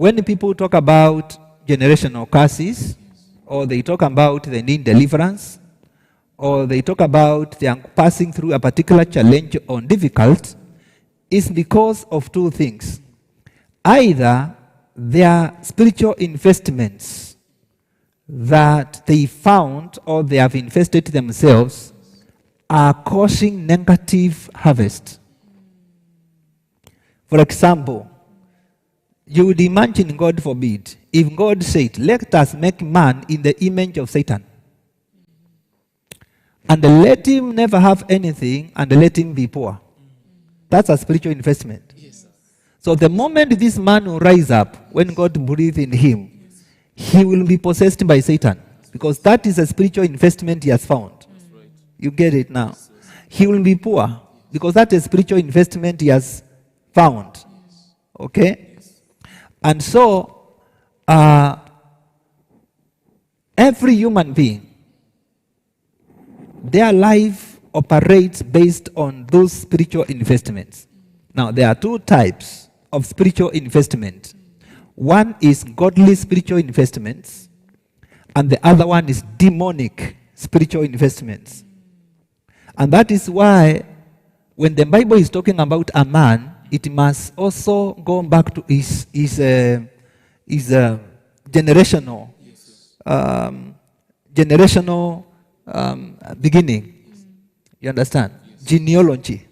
when people talk about generational curses, or they talk about they need deliverance, or they talk about they are passing through a particular challenge or difficult, it's because of two things. Either their spiritual investments that they found or they have invested themselves are causing negative harvest. For example, you would imagine, God forbid, if God said, let us make man in the image of Satan, and let him never have anything, and let him be poor. That's a spiritual investment. Yes. So the moment this man will rise up, when God breathes in him, he will be possessed by Satan, because that is a spiritual investment he has found. Right. You get it now? Yes. He will be poor, because that is a spiritual investment he has found. Yes. Okay? Yes. And so, every human being, their life operates based on those spiritual investments. Now, there are two types of spiritual investment. One is godly spiritual investments, and the other one is demonic spiritual investments. And that is why when the Bible is talking about a man, it must also go back to his generational beginning. You understand? Genealogy.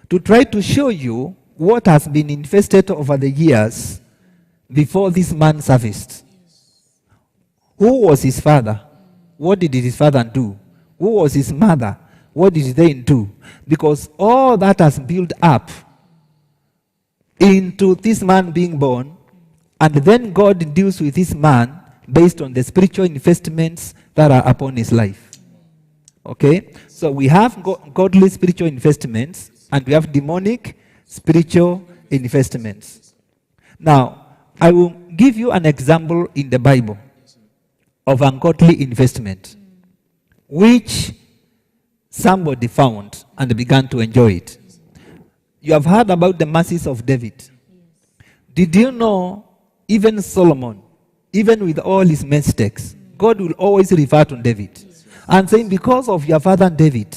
To try to show you what has been invested over the years before this man surfaced. Who was his father? What did his father do? Who was his mother? What did they do? Because all that has built up into this man being born, and then God deals with this man based on the spiritual investments that are upon his life. Okay? So we have godly spiritual investments, and we have demonic spiritual investments. Now, I will give you an example in the Bible of ungodly investment, which somebody found and began to enjoy it. You have heard about the mercies of David. Did you know even Solomon, even with all his mistakes, God will always refer to David and saying, because of your father David,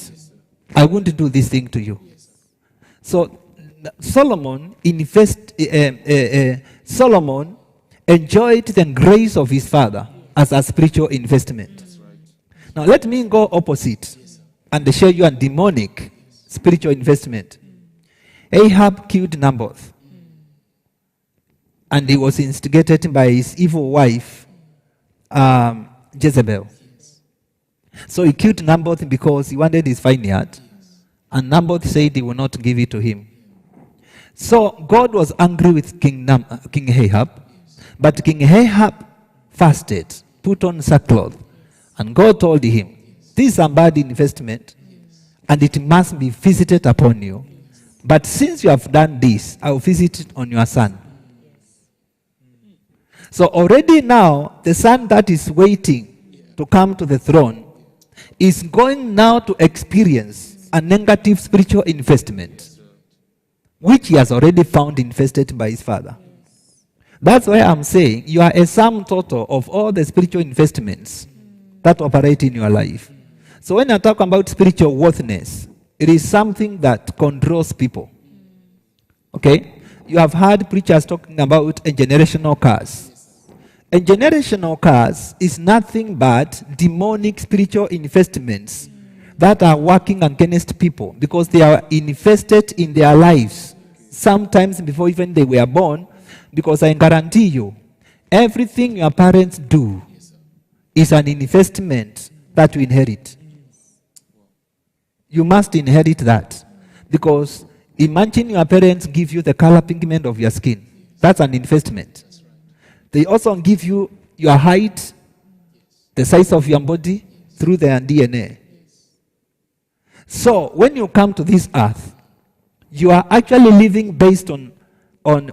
I won't do this thing to you. So Solomon Solomon enjoyed the grace of his father as a spiritual investment. Now let me go opposite and show you a demonic spiritual investment. Ahab killed Naboth, and he was instigated by his evil wife, Jezebel. So he killed Naboth because he wanted his vineyard, and Naboth said he would not give it to him. So God was angry with King Ahab, but King Ahab fasted, put on sackcloth, and God told him, this is a bad investment, and it must be visited upon you. But since you have done this, I will visit it on your son. So already now, the son that is waiting to come to the throne is going now to experience a negative spiritual investment, which he has already found invested by his father. That's why I'm saying you are a sum total of all the spiritual investments that operate in your life. So when I talk about spiritual worthiness, it is something that controls people. Okay? You have heard preachers talking about a generational curse. A generational curse is nothing but demonic spiritual investments that are working against people because they are invested in their lives, sometimes before even they were born, because I guarantee you, everything your parents do is an investment that you inherit. You must inherit that. Because imagine your parents give you the color pigment of your skin. That's an investment. They also give you your height, the size of your body, through their DNA. So when you come to this earth, you are actually living based on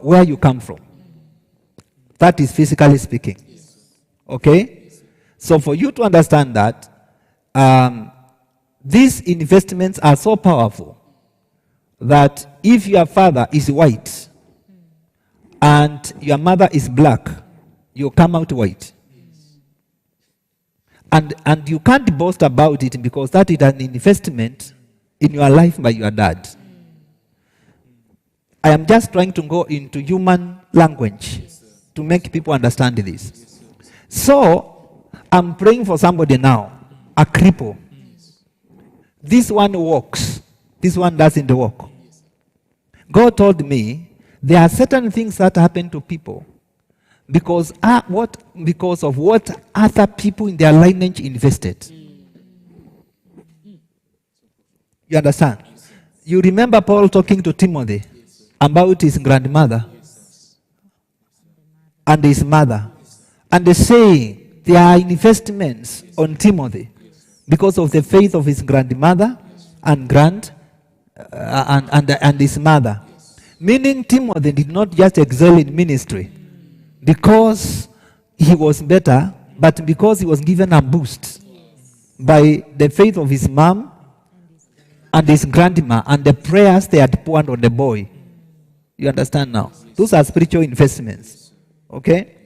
where you come from. That is physically speaking. Okay? So for you to understand that, these investments are so powerful that if your father is white and your mother is black, you come out white. And you can't boast about it because that is an investment in your life by your dad. I am just trying to go into human language to make people understand this. So, I'm praying for somebody now, a cripple. This one walks, this one doesn't walk. God told me there are certain things that happen to people because of what other people in their lineage invested. You understand? You remember Paul talking to Timothy about his grandmother and his mother, and they say there are investments on Timothy because of the faith of his grandmother and and his mother. Meaning Timothy did not just excel in ministry because he was better, but because he was given a boost by the faith of his mom and his grandma and the prayers they had poured on the boy. You understand now? Those are spiritual investments. Okay?